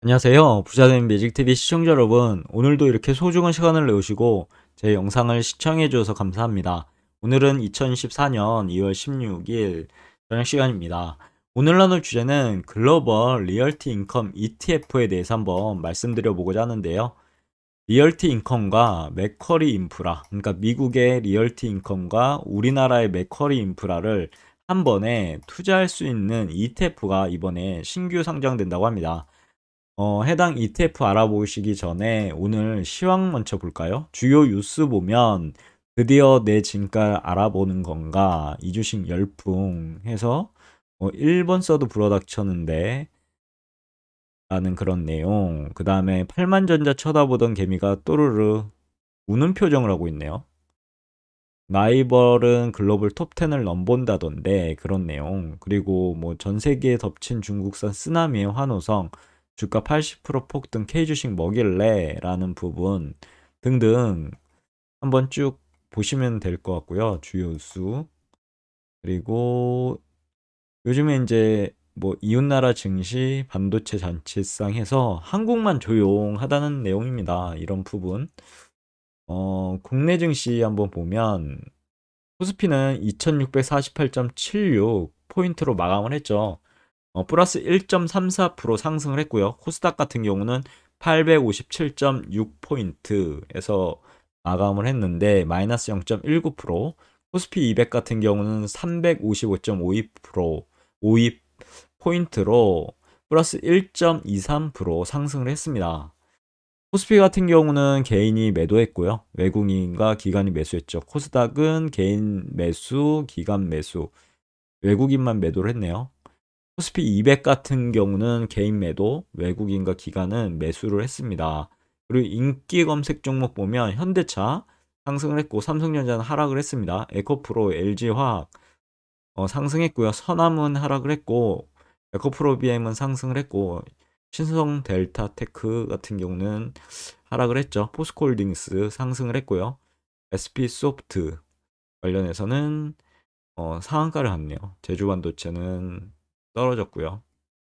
안녕하세요. 부자된 매직TV 시청자 여러분. 오늘도 이렇게 소중한 시간을 내오시고 제 영상을 시청해 주셔서 감사합니다. 오늘은 2024년 2월 16일 저녁 시간입니다. 오늘 나눌 주제는 글로벌 리얼티 인컴 ETF에 대해서 한번 말씀드려 보고자 하는데요. 리얼티 인컴과 맥쿼리 인프라, 그러니까 미국의 리얼티 인컴과 우리나라의 맥쿼리 인프라를 한 번에 투자할 수 있는 ETF가 이번에 신규 상장된다고 합니다. 해당 ETF 알아보시기 전에 오늘 시황 먼저 볼까요? 주요 뉴스 보면 드디어 내 진가를 알아보는 건가 이주식 열풍 해서 1번 써도 불어닥쳤는데 라는 그런 내용. 그 다음에 8만전자 쳐다보던 개미가 또르르 우는 표정을 하고 있네요. 라이벌은 글로벌 톱10을 넘본다던데 그런 내용. 그리고 뭐 전 세계에 덮친 중국산 쓰나미의 환호성, 주가 80% 폭등 K주식 먹일래? 라는 부분 등등 한번 쭉 보시면 될 것 같고요. 주요 뉴스. 그리고 요즘에 이제 뭐 이웃나라 증시, 반도체 잔치상 해서 한국만 조용하다는 내용입니다. 이런 부분. 국내 증시 한번 보면 코스피는 2648.76 포인트로 마감을 했죠. 플러스 1.34% 상승을 했고요. 코스닥 같은 경우는 857.6 포인트에서 마감을 했는데 마이너스 0.19%, 코스피 200 같은 경우는 355.52% 52 포인트로 플러스 1.23% 상승을 했습니다. 코스피 같은 경우는 개인이 매도했고요. 외국인과 기관이 매수했죠. 코스닥은 개인 매수, 기관 매수, 외국인만 매도를 했네요. 코스피 200 같은 경우는 개인 매도, 외국인과 기관은 매수를 했습니다. 그리고 인기 검색 종목 보면 현대차 상승을 했고 삼성전자는 하락을 했습니다. 에코프로, LG화학 상승했고요. 서남은 하락을 했고 에코프로비엠은 상승을 했고 신성 델타테크 같은 경우는 하락을 했죠. 포스코홀딩스 상승을 했고요. SP소프트 관련해서는 상한가를 갔네요. 제주반도체는 떨어졌고요.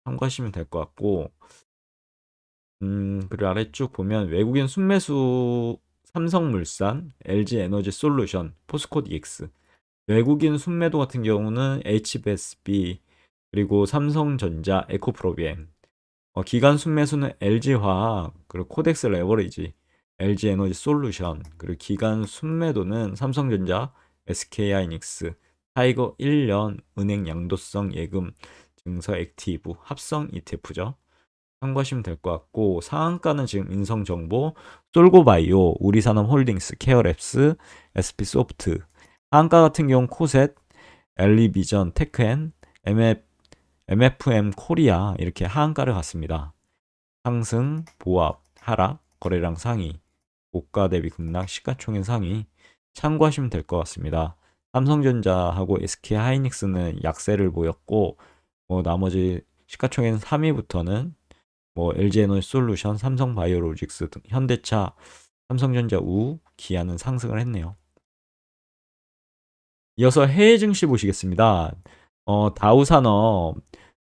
참고하시면 될 것 같고, 그리고 아래 쭉 보면 외국인 순매수 삼성물산, LG에너지솔루션, 포스코DX, 외국인 순매도 같은 경우는 HBSB, 그리고 삼성전자, 에코프로비엠, 기관 순매수는 LG화학, 그리고 코덱스 레버리지, LG에너지솔루션, 그리고 기관 순매도는 삼성전자, SK하이닉스, 타이거 1년, 은행 양도성 예금, 증서 액티브, 합성 ETF죠. 참고하시면 될 것 같고 상한가는 지금 인성정보, 솔고바이오, 우리산업홀딩스, 케어랩스, SP소프트, 하한가 같은 경우 코셋, 엘리비전, 테크엔, MFM 코리아 이렇게 하한가를 갔습니다. 상승, 보합, 하락, 거래량 상위, 고가 대비 급락, 시가총액 상위 참고하시면 될 것 같습니다. 삼성전자하고 SK하이닉스는 약세를 보였고 나머지 시가총액 3위부터는 뭐 LG에너지솔루션, 삼성바이오로직스 등 현대차, 삼성전자 기아는 상승을 했네요. 이어서 해외 증시 보시겠습니다. 다우산업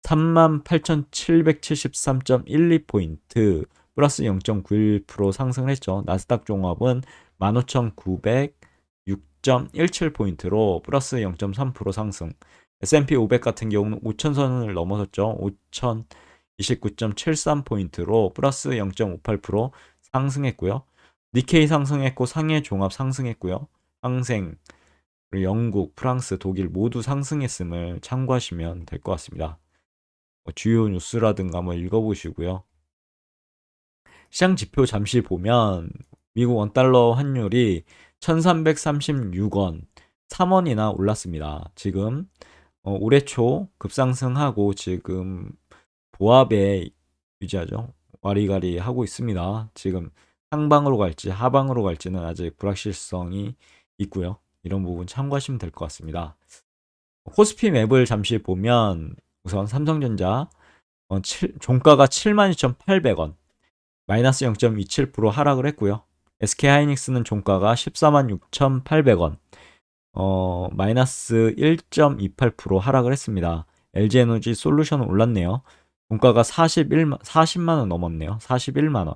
38,773.12포인트 플러스 0.91% 상승을 했죠. 나스닥 종합은 15,906.17포인트로 플러스 0.3% 상승. S&P 500 같은 경우는 5,000선을 넘어섰죠. 5,029.73포인트로 플러스 0.58% 상승했고요. 니케이 상승했고 상해 종합 상승했고요. 항생, 그리고 영국, 프랑스, 독일 모두 상승했음을 참고하시면 될 것 같습니다. 주요 뉴스라든가 한번 읽어보시고요. 시장 지표 잠시 보면 미국 원달러 환율이 1336원, 3원이나 올랐습니다. 지금 올해 초 급상승하고 지금 보합에 유지하죠. 와리가리 하고 있습니다. 지금 상방으로 갈지 하방으로 갈지는 아직 불확실성이 있고요. 이런 부분 참고하시면 될 것 같습니다. 코스피 맵을 잠시 보면 우선 삼성전자 종가가 72,800원, 마이너스 0.27% 하락을 했고요. SK하이닉스는 종가가 146,800원, 마이너스 1.28% 하락을 했습니다. LG에너지 솔루션은 올랐네요. 종가가 40만 원 넘었네요. 41만 원.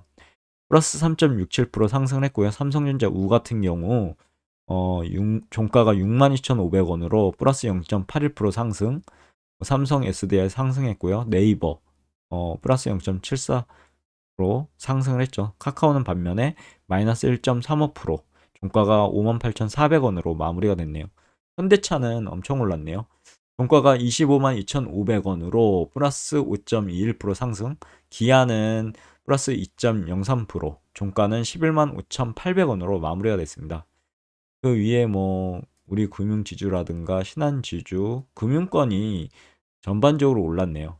플러스 3.67% 상승을 했고요. 삼성전자 우 같은 경우 종가가 62,500원으로 플러스 0.81% 상승. 삼성 SDI 상승했고요. 네이버 플러스 0.74% 상승을 했죠. 카카오는 반면에 마이너스 1.35%, 종가가 58,400원으로 마무리가 됐네요. 현대차는 엄청 올랐네요. 종가가 252,500원으로 플러스 5.21% 상승, 기아는 플러스 2.03%, 종가는 11만 5,800원으로 마무리가 됐습니다. 그 위에 뭐 우리 금융지주라든가 신한지주, 금융권이 전반적으로 올랐네요.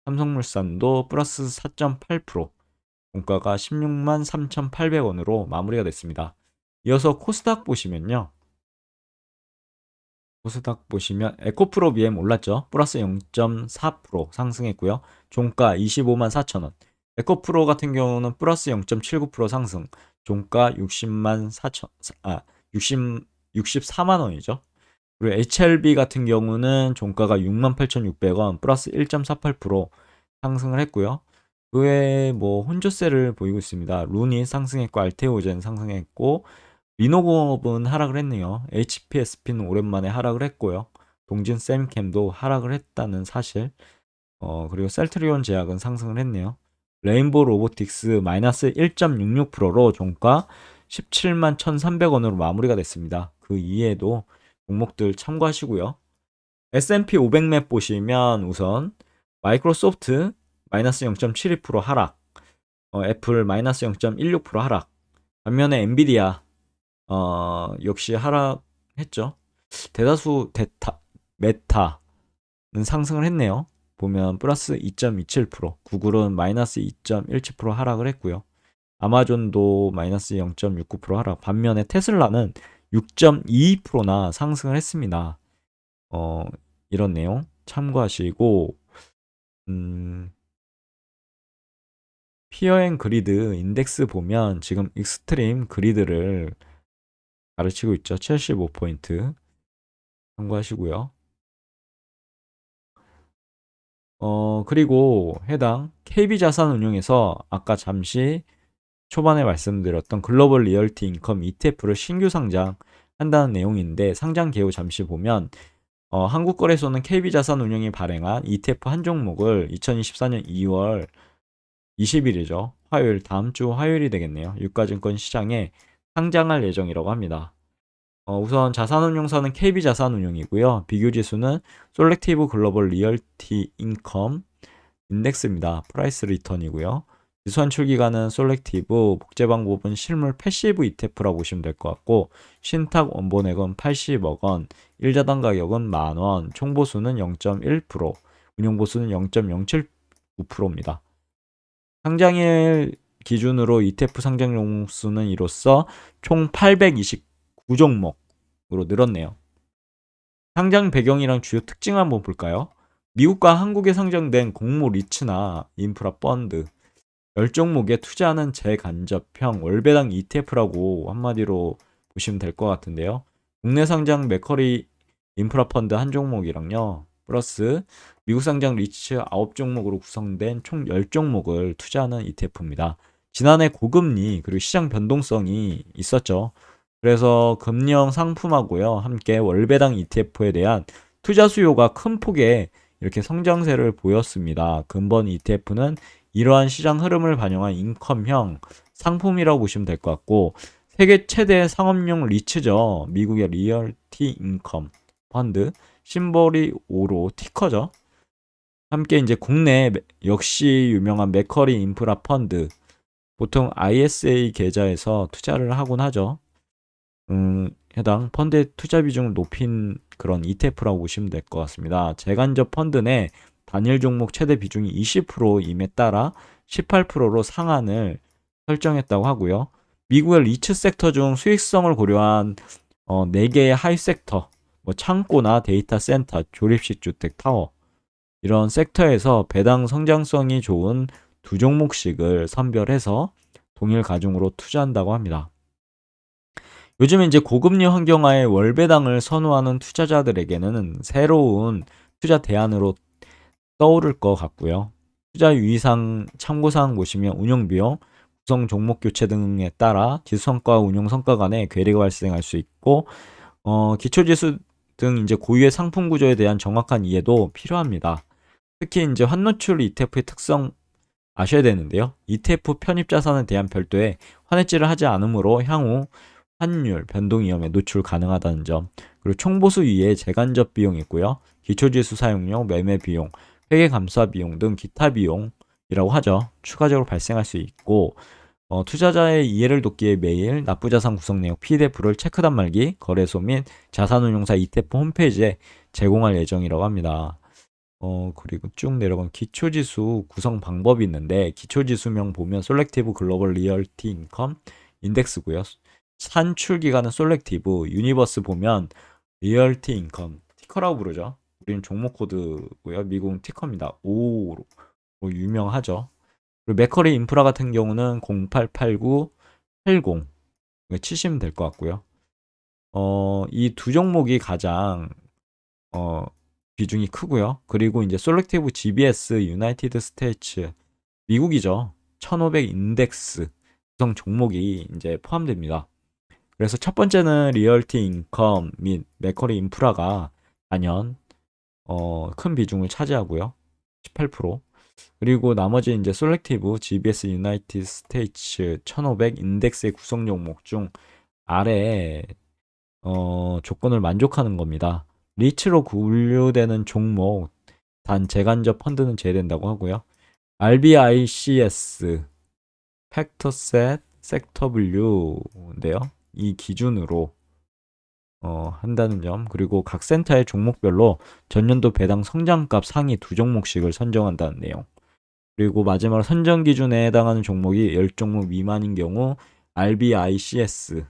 삼성물산도 플러스 4.8%, 종가가 16만 3,800원으로 마무리가 됐습니다. 이어서 코스닥 보시면요. 코스닥 보시면 에코프로 BM 올랐죠. 플러스 0.4% 상승했고요. 종가 25만 4천원. 에코프로 같은 경우는 플러스 0.79% 상승. 종가 60만 4천, 64만 원이죠. 그리고 HLB 같은 경우는 종가가 68,600원 플러스 1.48% 상승을 했고요. 그 외에 뭐 혼조세를 보이고 있습니다. 룬이 상승했고 알테오젠 상승했고 리노공업은 하락을 했네요. HPSP는 오랜만에 하락을 했고요. 동진 샘캠도 하락을 했다는 사실. 그리고 셀트리온 제약은 상승을 했네요. 레인보우 로보틱스 마이너스 1.66%로 종가 17만 1,300원으로 마무리가 됐습니다. 그 이외에도 종목들 참고하시고요. S&P 500맵 보시면 우선 마이크로소프트 마이너스 0.72% 하락, 애플 마이너스 0.16% 하락, 반면에 엔비디아 역시 하락했죠. 대다수 메타는 상승을 했네요. 보면 플러스 2.27%, 구글은 마이너스 2.17% 하락을 했고요. 아마존도 마이너스 0.69% 하락. 반면에 테슬라는 6.22%나 상승을 했습니다. 이런 내용 참고하시고 피어앤 그리드 인덱스 보면 지금 익스트림 그리드를 가르치고 있죠. 75포인트 참고하시고요. 그리고 해당 KB자산운용에서 아까 잠시 초반에 말씀드렸던 글로벌 리얼티 인컴 ETF를 신규 상장한다는 내용인데 상장 개요 잠시 보면 한국거래소는 KB자산운용이 발행한 ETF 한 종목을 2024년 2월 20일이죠. 화요일, 다음 주 화요일이 되겠네요. 유가증권 시장에 상장할 예정이라고 합니다. 우선 자산운용사는 KB자산운용이고요. 비교지수는 솔렉티브 글로벌 리얼티 인컴 인덱스입니다. 프라이스 리턴이고요. 지수환출 기간은 솔렉티브, 복제 방법은 실물 패시브 ETF라고 보시면 될 것 같고 신탁 원본액은 80억 원, 일자당 가격은 만원, 총보수는 0.1%, 운용보수는 0.079%입니다. 상장일 기준으로 ETF 상장 종목수는 이로써 총 829종목으로 늘었네요. 상장 배경이랑 주요 특징 한번 볼까요? 미국과 한국에 상장된 공모 리츠나 인프라 펀드 10종목에 투자하는 재간접형 월배당 ETF라고 한마디로 보시면 될 것 같은데요. 국내 상장 맥커리 인프라 펀드 한 종목이랑요. 플러스 미국 상장 리츠 9종목으로 구성된 총 10종목을 투자하는 ETF입니다. 지난해 고금리 그리고 시장 변동성이 있었죠. 그래서 금리형 상품하고요. 함께 월배당 ETF에 대한 투자 수요가 큰 폭의 이렇게 성장세를 보였습니다. 근본 ETF는 이러한 시장 흐름을 반영한 인컴형 상품이라고 보시면 될 것 같고 세계 최대 상업용 리츠죠. 미국의 리얼티 인컴 펀드 심볼이 5로 티커죠. 함께 이제 국내 역시 유명한 맥커리 인프라 펀드 보통 ISA 계좌에서 투자를 하곤 하죠. 해당 펀드의 투자 비중을 높인 그런 ETF라고 보시면 될 것 같습니다. 재간접 펀드 내 단일 종목 최대 비중이 20%임에 따라 18%로 상한을 설정했다고 하고요. 미국의 리츠 섹터 중 수익성을 고려한 4개의 하이 섹터, 뭐 창고나 데이터 센터, 조립식 주택 타워 이런 섹터에서 배당 성장성이 좋은 두 종목씩을 선별해서 동일 가중으로 투자한다고 합니다. 요즘 이제 고금리 환경하에 월배당을 선호하는 투자자들에게는 새로운 투자 대안으로 떠오를 것 같고요. 투자 유의사항 참고사항 보시면 운용비용, 구성 종목 교체 등에 따라 지수성과와 운용성과 간에 괴리가 발생할 수 있고 기초지수 등 이제 고유의 상품 구조에 대한 정확한 이해도 필요합니다. 특히 이제 환노출 ETF의 특성 아셔야 되는데요. ETF 편입 자산에 대한 별도의 환해지를 하지 않으므로 향후 환율 변동 위험에 노출 가능하다는 점. 그리고 총보수 이외에 재간접 비용이 있고요. 기초지수 사용료, 매매 비용, 회계 감사 비용 등 기타 비용이라고 하죠. 추가적으로 발생할 수 있고 투자자의 이해를 돕기 위해 매일 납부자산 구성 내역 PDF를 체크 단말기, 거래소 및 자산운용사 ETF 홈페이지에 제공할 예정이라고 합니다. 그리고 쭉 내려가면 기초지수 구성 방법이 있는데 기초지수명 보면 솔렉티브 글로벌 리얼티 인컴 인덱스고요. 산출 기간은 솔렉티브, 유니버스 보면 리얼티 인컴 티커라고 부르죠. 우리는 종목 코드고요. 미국은 티커입니다. 5로 유명하죠. 그리고 맥커리 인프라 같은 경우는 088980 치시면 될 것 같고요. 이 두 종목이 가장 어, 비중이 크고요. 그리고 이제 솔렉티브 GBS 유나이티드 스테이츠 미국이죠. 1500 인덱스 구성 종목이 이제 포함됩니다. 그래서 첫 번째는 리얼티 인컴 및 맥커리 인프라가 단연 큰 비중을 차지하고요. 18%. 그리고 나머지 이제 솔렉티브 GBS 유나이티드 스테이츠 1500 인덱스의 구성 종목 중 아래에 조건을 만족하는 겁니다. 리츠로 분류되는 종목 단 재간접 펀드는 제외된다고 하고요. RBICS 팩터셋 섹터 분류인데요. 이 기준으로 한다는 점, 그리고 각 센터의 종목별로 전년도 배당 성장값 상위 두 종목씩을 선정한다는 내용, 그리고 마지막으로 선정 기준에 해당하는 종목이 10종목 미만인 경우 RBICS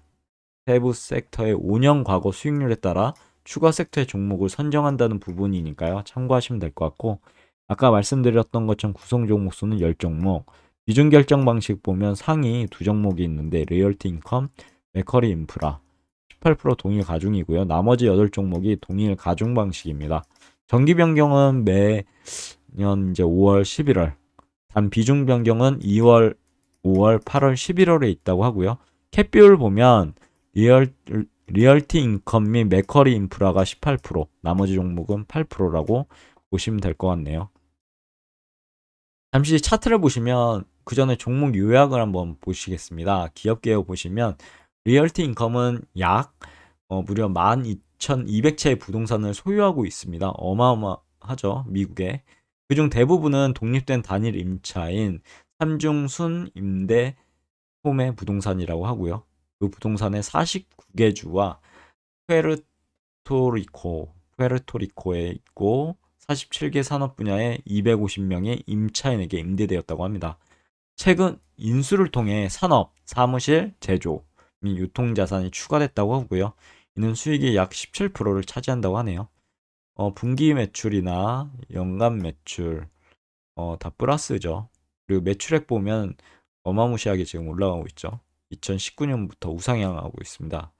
세부 섹터의 5년 과거 수익률에 따라 추가 섹터의 종목을 선정한다는 부분이니까요. 참고하시면 될 것 같고, 아까 말씀드렸던 것처럼 구성 종목 수는 10종목, 비중 결정 방식 보면 상위 두 종목이 있는데 리얼티 인컴, 맥커리 인프라 18% 동일 가중이고요. 나머지 8종목이 동일 가중 방식입니다. 정기 변경은 매년 이제 5월, 11월, 단 비중 변경은 2월, 5월, 8월, 11월에 있다고 하고요. 캡 비율 보면 리얼티 인컴 및 맥커리 인프라가 18%, 나머지 종목은 8%라고 보시면 될 것 같네요. 잠시 차트를 보시면 그 전에 종목 요약을 한번 보시겠습니다. 기업 개요 보시면 리얼티 인컴은 약 무려 12,200채의 부동산을 소유하고 있습니다. 어마어마하죠, 미국에. 그중 대부분은 독립된 단일 임차인 삼중순 임대 소매 부동산이라고 하고요. 그 부동산의 49개 주와 푸에르토리코에 있고 47개 산업 분야의 250명의 임차인에게 임대되었다고 합니다. 최근 인수를 통해 산업, 사무실, 제조 및 유통 자산이 추가됐다고 하고요. 이는 수익의 약 17%를 차지한다고 하네요. 분기 매출이나 연간 매출 다 플러스죠. 그리고 매출액 보면 어마무시하게 지금 올라가고 있죠. 2019년부터 우상향하고 있습니다.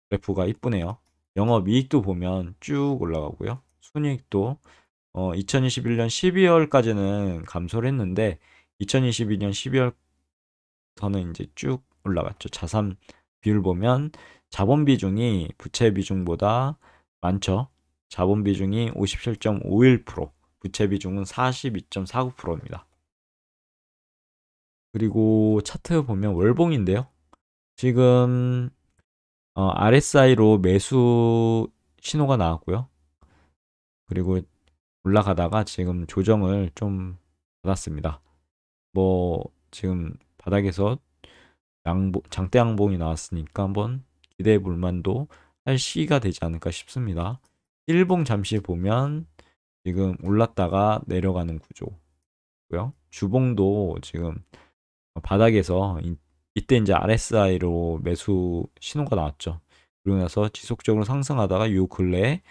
그래프가 이쁘네요. 영업이익도 보면 쭉 올라가고요. 순이익도 2021년 12월까지는 감소를 했는데 2022년 12월부터는 이제 쭉 올라갔죠. 자산 비율 보면 자본 비중이 부채 비중보다 많죠. 자본 비중이 57.51%, 부채 비중은 42.49%입니다. 그리고 차트 보면 월봉인데요. 지금 RSI로 매수 신호가 나왔고요. 그리고 올라가다가 지금 조정을 좀 받았습니다. 뭐 지금 바닥에서 장대 양봉이 나왔으니까 한번 기대해 볼 만도 할 시기가 되지 않을까 싶습니다. 일봉 잠시 보면 지금 올랐다가 내려가는 구조고요. 주봉도 지금 바닥에서 이때 이제 RSI로 매수 신호가 나왔죠. 그러고 나서 지속적으로 상승하다가 요 근래에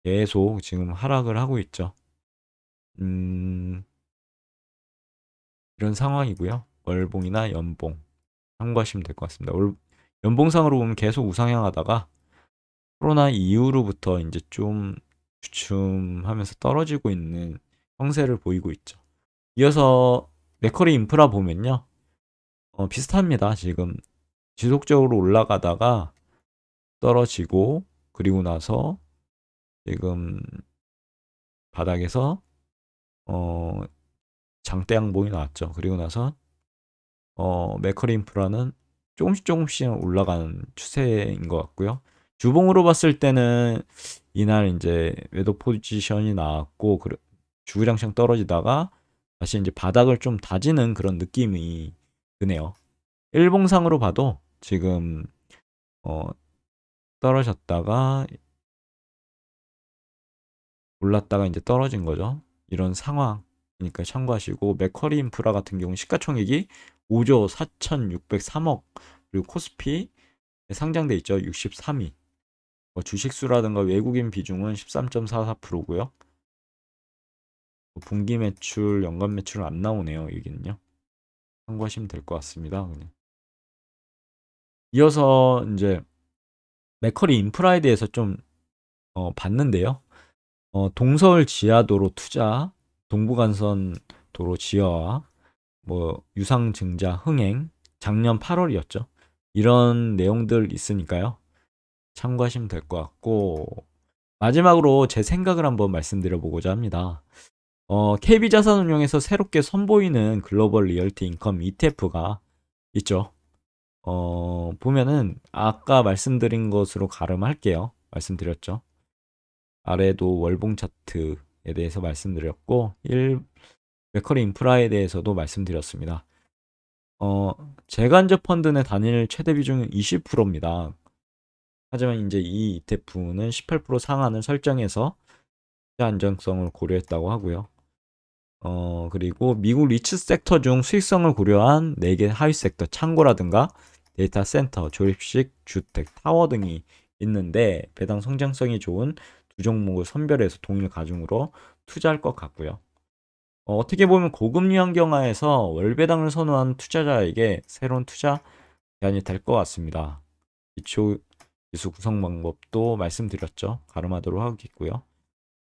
계속 지금 하락을 하고 있죠. 이런 상황이고요. 월봉이나 연봉 참고하시면 될 것 같습니다. 연봉상으로 보면 계속 우상향하다가 코로나 이후로부터 이제 좀 주춤하면서 떨어지고 있는 형세를 보이고 있죠. 이어서 맥커리 인프라 보면요. 비슷합니다. 지금 지속적으로 올라가다가 떨어지고 그리고 나서 지금 바닥에서 어, 장대 양봉이 나왔죠. 그리고 나서 맥커리 인프라는 조금씩 올라가는 추세인 것 같고요. 주봉으로 봤을 때는 이날 이제 매도 포지션이 나왔고 주구장창 떨어지다가 다시 이제 바닥을 좀 다지는 그런 느낌이 드네요. 일봉상으로 봐도 지금 어, 떨어졌다가 올랐다가 이제 떨어진 거죠. 이런 상황이니까 참고하시고, 맥커리 인프라 같은 경우 시가총액이 5조 4,603억, 그리고 코스피 상장돼 있죠. 63위. 주식수라든가 외국인 비중은 13.44%고요. 분기 매출, 연간 매출은 안 나오네요. 여기는요. 참고하시면 될 것 같습니다. 그냥. 이어서 이제 맥커리 인프라에 대해서 좀 봤는데요. 동서울 지하도로 투자, 동부간선 도로 지하화, 뭐 유상증자 흥행, 작년 8월이었죠. 이런 내용들 있으니까요. 참고하시면 될 것 같고, 마지막으로 제 생각을 한번 말씀드려 보고자 합니다. KB자산운용에서 새롭게 선보이는 글로벌 리얼티 인컴 ETF가 있죠. 보면은 아까 말씀드린 것으로 가름할게요. 말씀드렸죠. 아래도 월봉 차트에 대해서 말씀드렸고, 맥커리 인프라에 대해서도 말씀드렸습니다. 재간접 펀드 내 단일 최대 비중은 20%입니다. 하지만 이제 이 ETF는 18% 상한을 설정해서 투자 안정성을 고려했다고 하고요. 그리고 미국 리츠 섹터 중 수익성을 고려한 4개 하위 섹터, 창고라든가 데이터 센터, 조립식, 주택, 타워 등이 있는데 배당 성장성이 좋은 두 종목을 선별해서 동일 가중으로 투자할 것 같고요. 어떻게 보면 고금리 환경하에서 월배당을 선호한 투자자에게 새로운 투자 대안이 될 것 같습니다. 기초 지수 구성 방법도 말씀드렸죠. 가름하도록 하겠고요.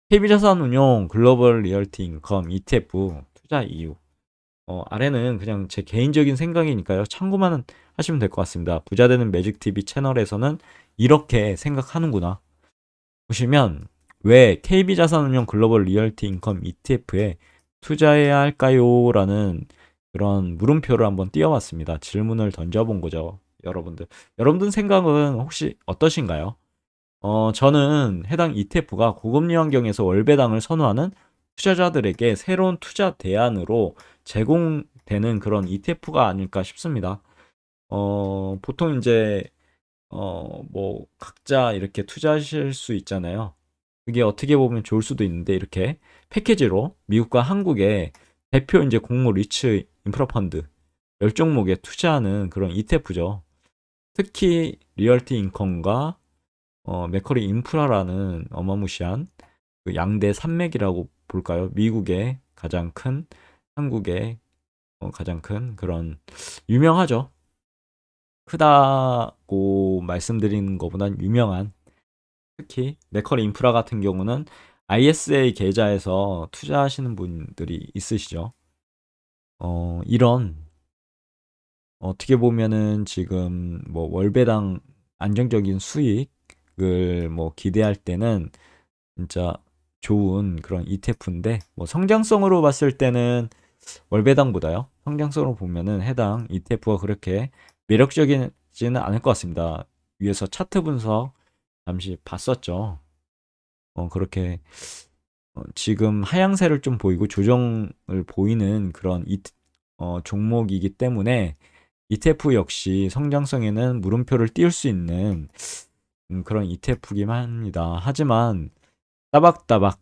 KB자산운용 글로벌 리얼티 인컴 ETF 투자 이유. 아래는 그냥 제 개인적인 생각이니까요. 참고만 하시면 될 것 같습니다. 부자되는 매직TV 채널에서는 이렇게 생각하는구나. 보시면 왜 KB자산운용 글로벌 리얼티 인컴 ETF에 투자해야 할까요? 라는 그런 물음표를 한번 띄워봤습니다. 질문을 던져본 거죠. 여러분들 생각은 혹시 어떠신가요? 저는 해당 ETF가 고금리 환경에서 월배당을 선호하는 투자자들에게 새로운 투자 대안으로 제공되는 그런 ETF가 아닐까 싶습니다. 보통 이제, 뭐, 각자 이렇게 투자하실 수 있잖아요. 그게 어떻게 보면 좋을 수도 있는데, 이렇게 패키지로 미국과 한국의 대표 이제 공모 리츠 인프라 펀드 10종목에 투자하는 그런 ETF죠. 특히 리얼티 인컴과 맥커리 인프라라는 어마무시한 그 양대 산맥이라고 볼까요? 미국의 가장 큰, 한국의 가장 큰 그런 유명하죠. 크다고 말씀드리는 것보단 유명한, 특히 맥커리 인프라 같은 경우는 ISA 계좌에서 투자하시는 분들이 있으시죠. 이런 어떻게 보면은 지금 뭐 월배당 안정적인 수익을 뭐 기대할 때는 진짜 좋은 그런 ETF인데, 뭐 성장성으로 봤을 때는 월배당보다요. 성장성으로 보면은 해당 ETF가 그렇게 매력적이지는 않을 것 같습니다. 위에서 차트 분석 잠시 봤었죠. 그렇게 지금 하향세를 좀 보이고 조정을 보이는 그런 종목이기 때문에 ETF 역시 성장성에는 물음표를 띄울 수 있는 그런 ETF긴 합니다. 하지만 따박따박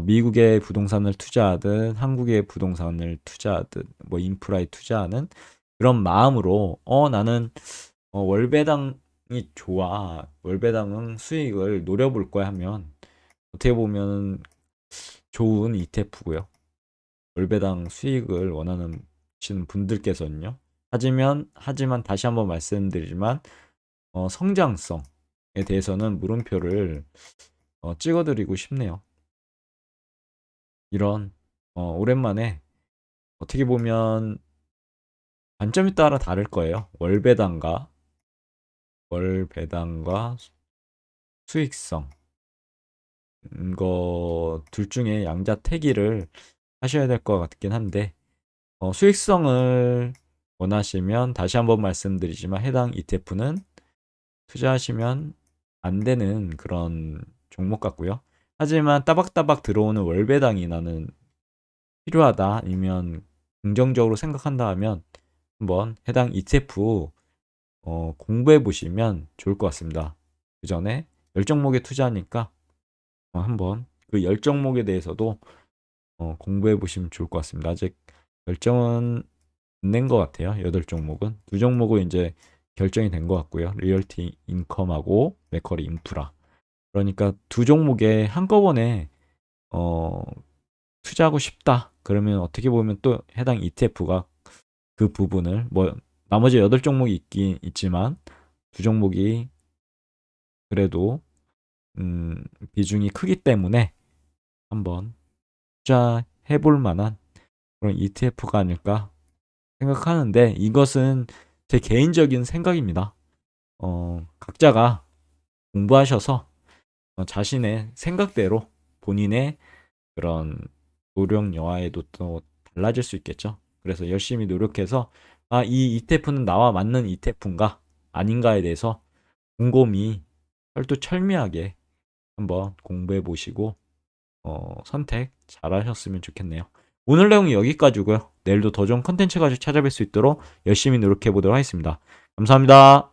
미국의 부동산을 투자하든 한국의 부동산을 투자하든 뭐 인프라에 투자하는 그런 마음으로 나는 월배당이 좋아. 월배당은 수익을 노려볼 거야 하면 어떻게 보면 좋은 ETF고요. 월배당 수익을 원하는 분들께서는요. 하지만 다시 한번 말씀드리지만 성장성에 대해서는 물음표를 찍어드리고 싶네요. 이런 오랜만에 어떻게 보면 관점에 따라 다를 거예요. 월배당과 수익성. 이거 둘 중에 양자택일을 하셔야 될 것 같긴 한데, 수익성을 원하시면 다시 한번 말씀드리지만 해당 ETF는 투자하시면 안 되는 그런 종목 같고요. 하지만 따박따박 들어오는 월배당이 나는 필요하다 아니면 긍정적으로 생각한다 하면 한번 해당 ETF 공부해 보시면 좋을 것 같습니다. 그 전에 10종목에 투자하니까 한번 그 10종목에 대해서도 공부해 보시면 좋을 것 같습니다. 아직 결정은 안 낸 것 같아요. 8종목은. 2종목은 이제 결정이 된 것 같고요. 리얼티 인컴하고 맥커리 인프라. 그러니까 2종목에 한꺼번에 어, 투자하고 싶다. 그러면 어떻게 보면 또 해당 ETF가 그 부분을 뭐 나머지 8종목이 있긴 있지만 2종목이 그래도 비중이 크기 때문에 한번 투자해 볼 만한 그런 ETF가 아닐까 생각하는데 이것은 제 개인적인 생각입니다. 각자가 공부하셔서 자신의 생각대로 본인의 그런 노력 여하에도 또 달라질 수 있겠죠. 그래서 열심히 노력해서 이 ETF는 나와 맞는 ETF인가 아닌가에 대해서 곰곰이 철두철미하게 한번 공부해 보시고 선택 잘 하셨으면 좋겠네요. 오늘 내용이 여기까지고요. 내일도 더 좋은 컨텐츠 가지고 찾아뵐 수 있도록 열심히 노력해 보도록 하겠습니다. 감사합니다.